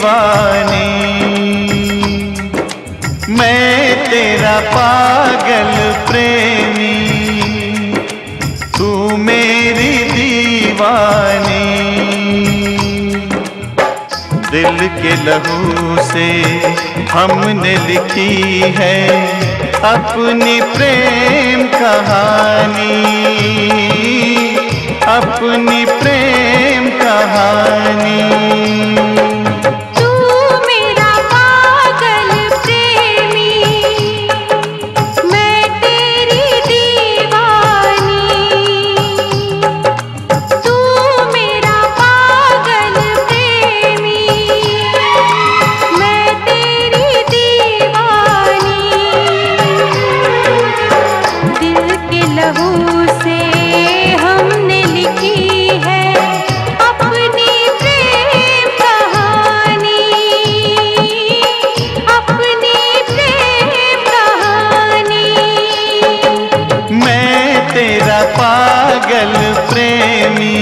दीवानी, मैं तेरा पागल प्रेमी, तू मेरी दीवानी। दिल के लहू से हमने लिखी है अपनी प्रेम कहानी, अपनी प्रेम कहानी। तेरा पागल प्रेमी।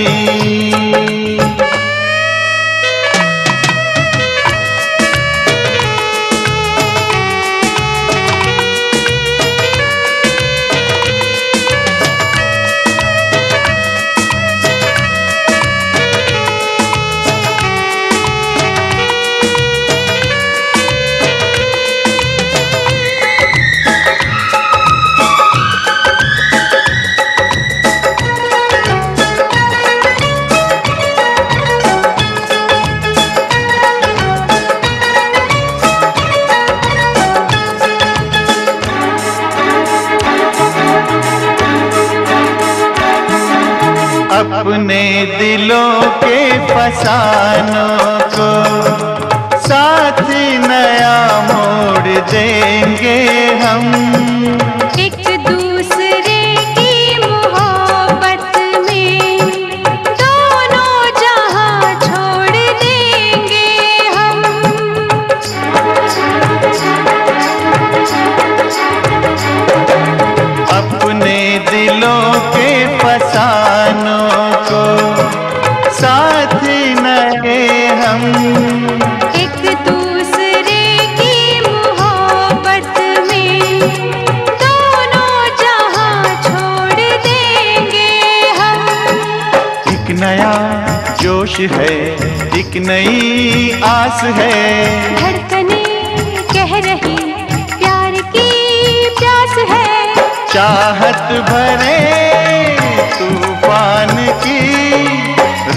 अपने दिलों के फसानों को साथ नया मोड़ देंगे हम, एक दूसरे की मोहब्बत में दोनों जहां छोड़ देंगे हम। अपने दिलों के फसानों को साथ नए हम, एक दूसरे की मोहब्बत में दोनों जहां छोड़ देंगे हम। एक नया जोश है, एक नई आस है, धड़कने कह रही प्यार की प्यास है, चाहत भरे तूफान की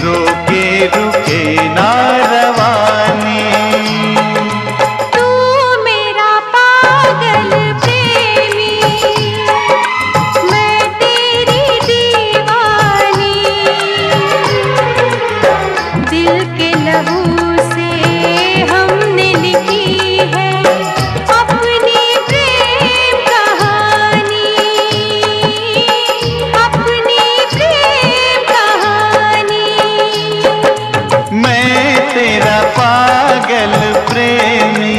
रोके रुके ना रवानी। तू मेरा पागल प्रेमी, मैं तेरी दीवानी। दिल के लहू से हमने लिखी है अपनी प्रेम कहानी, अपनी प्रेम कहानी। मैं तेरा पागल प्रेमी।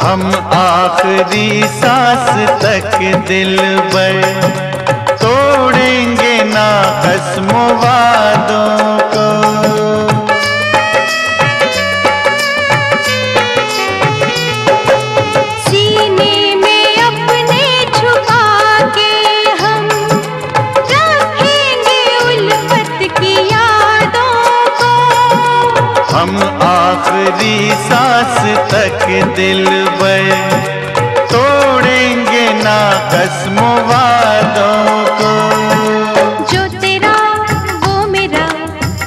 हम आखिरी सांस तक दिलबर तोड़ेंगे ना कसमों वादों को। सीने में अपने छुपा के हम रखेंगे उल्फत तक दिलबर तोड़ेंगे ना कसम वादों को। जो तेरा वो मेरा,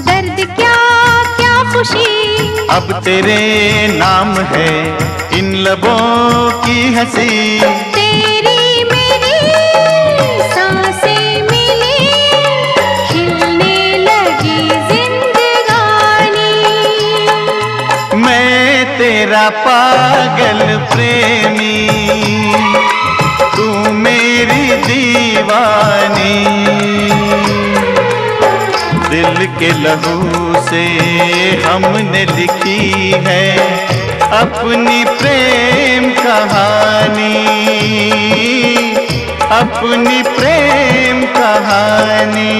दर्द क्या क्या खुशी, अब तेरे नाम है इन लबों की हंसी। तेरी मेरी सांसें मिली, खिलने लगी जिंदगानी। मैं तेरा पागल प्रेमी, तू मेरी दीवानी। दिल के लहू से हमने लिखी है अपनी प्रेम कहानी, अपनी प्रेम कहानी।